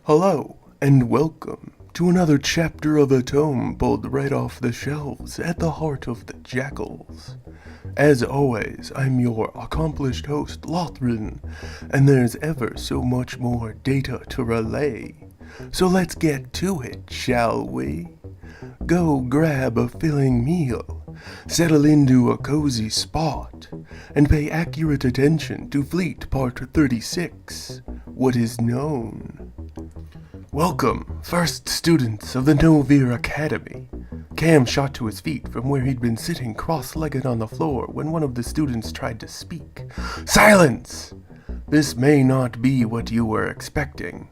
Hello, and welcome to another chapter of a tome pulled right off the shelves at the heart of the Jakuls. As always, I'm your accomplished host, Lothrin, and there's ever so much more data to relay. So let's get to it, shall we? Go grab a filling meal, settle into a cozy spot, and pay accurate attention to Fleet Part 36, What is Known. Welcome, first students of the Novir Academy. Cam shot to his feet from where he'd been sitting cross-legged on the floor when one of the students tried to speak. Silence! This may not be what you were expecting.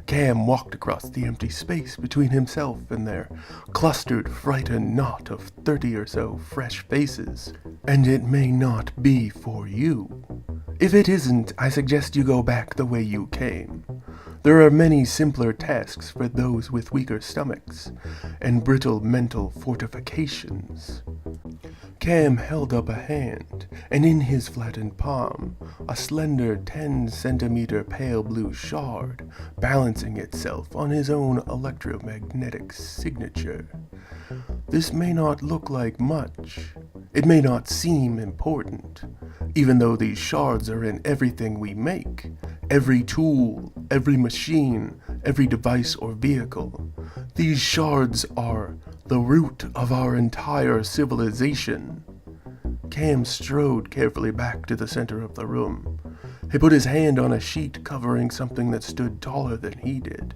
Cam walked across the empty space between himself and their clustered, frightened knot of 30 or so fresh faces. And it may not be for you. If it isn't, I suggest you go back the way you came. There are many simpler tasks for those with weaker stomachs and brittle mental fortifications. Cam held up a hand, and in his flattened palm, a slender 10-centimeter pale blue shard balancing itself on his own electromagnetic signature. This may not look like much. It may not seem important, even though these shards are in everything we make, every tool, every machine, every device or vehicle. These shards are the root of our entire civilization. Cam strode carefully back to the center of the room. He put his hand on a sheet covering something that stood taller than he did,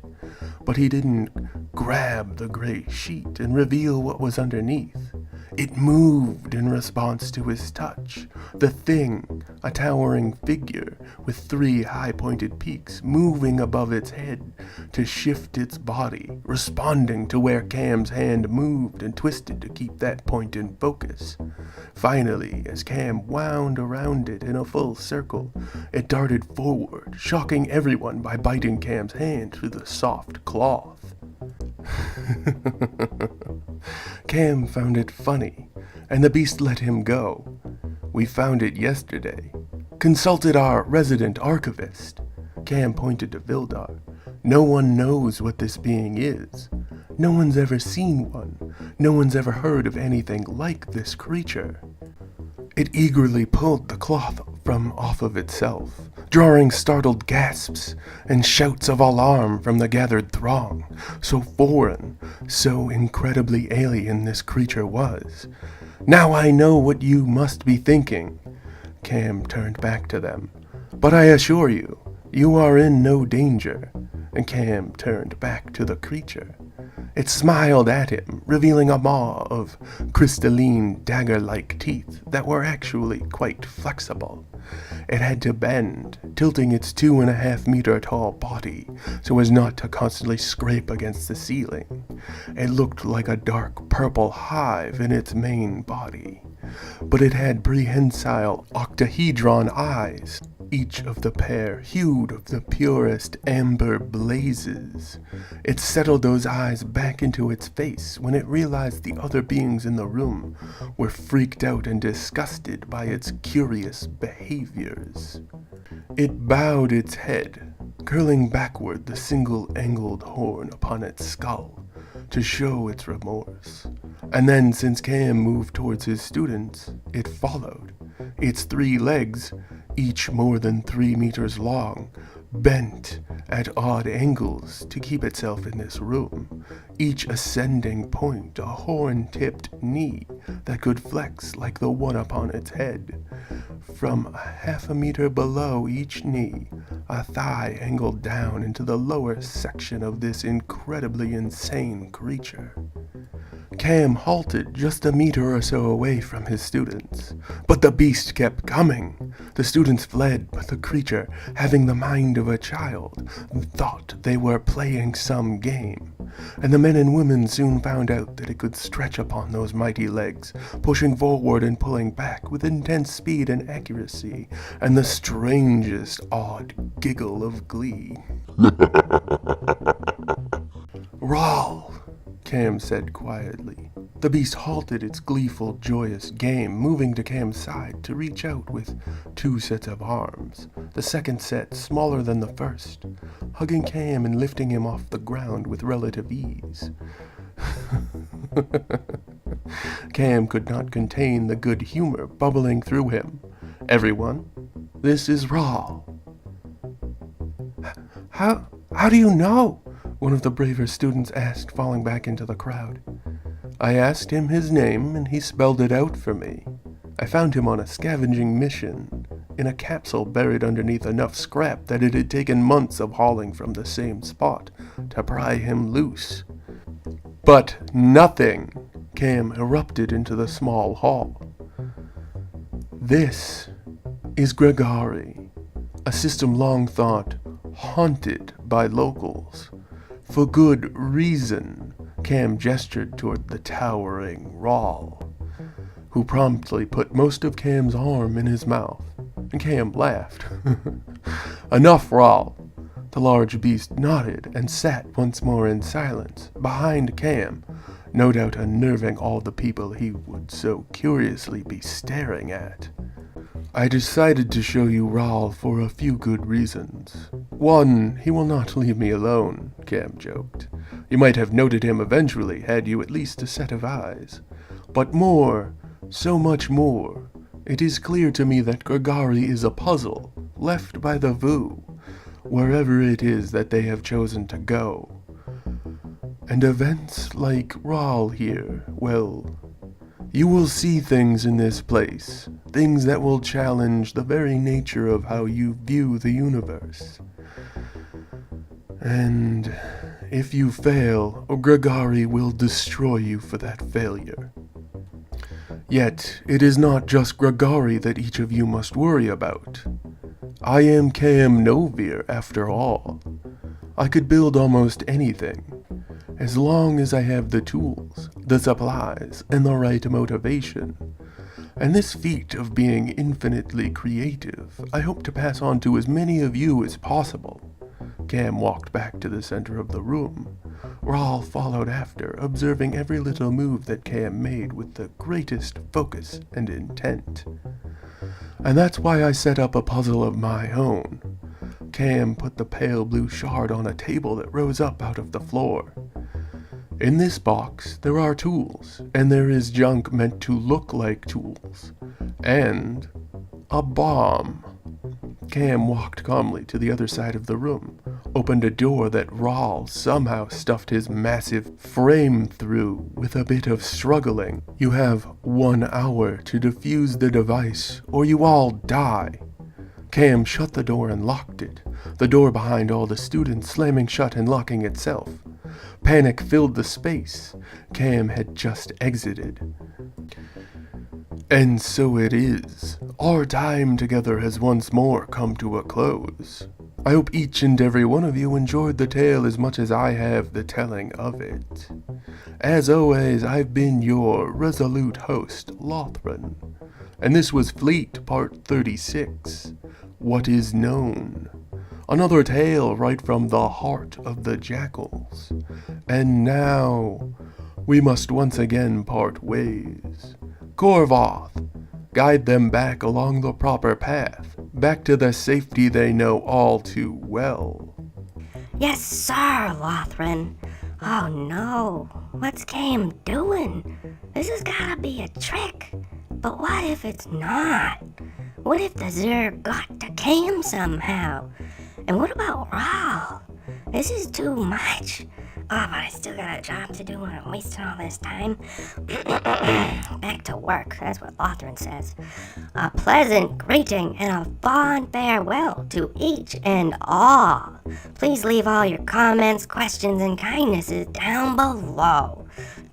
but he didn't grab the gray sheet and reveal what was underneath. It moved in response to his touch. The thing, a towering figure with 3 high-pointed peaks moving above its head to shift its body, responding to where Cam's hand moved and twisted to keep that point in focus. Finally, as Cam wound around it in a full circle, it darted forward, shocking everyone by biting Cam's hand through the soft cloth. Cam found it funny, and the beast let him go. We found it yesterday. Consulted our resident archivist. Cam pointed to Vildar. No one knows what this being is. No one's ever seen one. No one's ever heard of anything like this creature. It eagerly pulled the cloth from off of itself, drawing startled gasps and shouts of alarm from the gathered throng. So foreign, so incredibly alien this creature was. Now I know what you must be thinking. Cam turned back to them. But I assure you, you are in no danger. And Cam turned back to the creature. It smiled at him, revealing a maw of crystalline, dagger-like teeth that were actually quite flexible. It had to bend, tilting its 2.5-meter-tall body so as not to constantly scrape against the ceiling. It looked like a dark purple hive in its main body, but it had prehensile octahedron eyes, each of the pair hued of the purest amber blazes. It settled those eyes back into its face when it realized the other beings in the room were freaked out and disgusted by its curious behaviors. It bowed its head, curling backward the single-angled horn upon its skull to show its remorse. And then, since Cam moved towards his students, it followed. Its 3 legs, each more than 3 meters long, bent at odd angles to keep itself in this room, each ascending point a horn-tipped knee that could flex like the one upon its head. From 1/2 meter below each knee, a thigh angled down into the lower section of this incredibly insane creature. Cam halted just a meter or so away from his students, but the beast kept coming. The students fled, but the creature, having the mind of a child, thought they were playing some game. And the men and women soon found out that it could stretch upon those mighty legs, pushing forward and pulling back with intense speed and accuracy, and the strangest odd giggle of glee. "Rawl," Cam said quietly. The beast halted its gleeful, joyous game, moving to Cam's side to reach out with 2 sets of arms, the second set smaller than the first, hugging Cam and lifting him off the ground with relative ease. Cam could not contain the good humor bubbling through him. "Everyone, this is Rawl." How do you know?" one of the braver students asked, falling back into the crowd. "I asked him his name, and he spelled it out for me. I found him on a scavenging mission, in a capsule buried underneath enough scrap that it had taken months of hauling from the same spot to pry him loose." "But nothing!" Cam erupted into the small hall. "This is Gregari, a system long thought haunted by locals. For good reason." Cam gestured toward the towering Rawl, who promptly put most of Cam's arm in his mouth, and Cam laughed. "Enough, Rawl." The large beast nodded and sat once more in silence behind Cam, no doubt unnerving all the people he would so curiously be staring at. "I decided to show you Rawl for a few good reasons. One, he will not leave me alone," Cam joked. "You might have noted him eventually had you at least a set of eyes. But more, so much more, it is clear to me that Gregari is a puzzle left by the Vu, wherever it is that they have chosen to go. And events like Rawl here, well, you will see things in this place, things that will challenge the very nature of how you view the universe. And if you fail, Gregari will destroy you for that failure. Yet, it is not just Gregari that each of you must worry about. I am Cam Novir, after all. I could build almost anything, as long as I have the tools, the supplies, and the right motivation. And this feat of being infinitely creative, I hope to pass on to as many of you as possible." Cam walked back to the center of the room. Rawl followed after, observing every little move that Cam made with the greatest focus and intent. "And that's why I set up a puzzle of my own." Cam put the pale blue shard on a table that rose up out of the floor. "In this box, there are tools, and there is junk meant to look like tools. And a bomb." Cam walked calmly to the other side of the room, opened a door that Rawl somehow stuffed his massive frame through with a bit of struggling. "You have 1 hour to defuse the device, or you all die." Cam shut the door and locked it, the door behind all the students slamming shut and locking itself. Panic filled the space Cam had just exited. And so it is. Our time together has once more come to a close. I hope each and every one of you enjoyed the tale as much as I have the telling of it. As always, I've been your resolute host, Lothran, and this was Fleet Part 36, What is Known. Another tale right from the heart of the Jakuls. And now, we must once again part ways. Korvoth, guide them back along the proper path, back to the safety they know all too well. Yes, sir, Lothran. Oh no, what's Cam doing? This has gotta be a trick. But what if it's not? What if the Zerg got to Cam somehow? And what about Rawl? This is too much. Oh, but I still got a job to do and I'm wasting all this time. Back to work, that's what Lothran says. A pleasant greeting and a fond farewell to each and all. Please leave all your comments, questions, and kindnesses down below.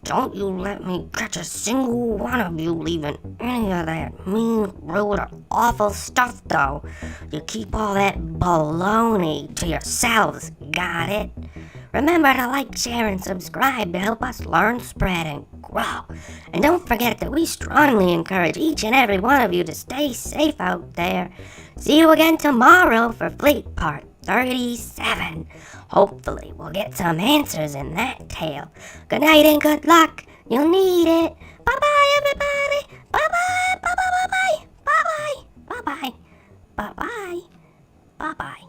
Don't you let me catch a single one of you leaving any of that mean, rude, or awful stuff, though. You keep all that baloney to yourselves, got it? Remember to like, share, and subscribe to help us learn, spread, and grow. And don't forget that we strongly encourage each and every one of you to stay safe out there. See you again tomorrow for Fleet Part 37. Hopefully we'll get some answers in that tale. Good night and good luck. You'll need it. Bye-bye, everybody. Bye-bye. Bye-bye. Bye-bye. Bye-bye. Bye-bye. Bye-bye. Bye-bye.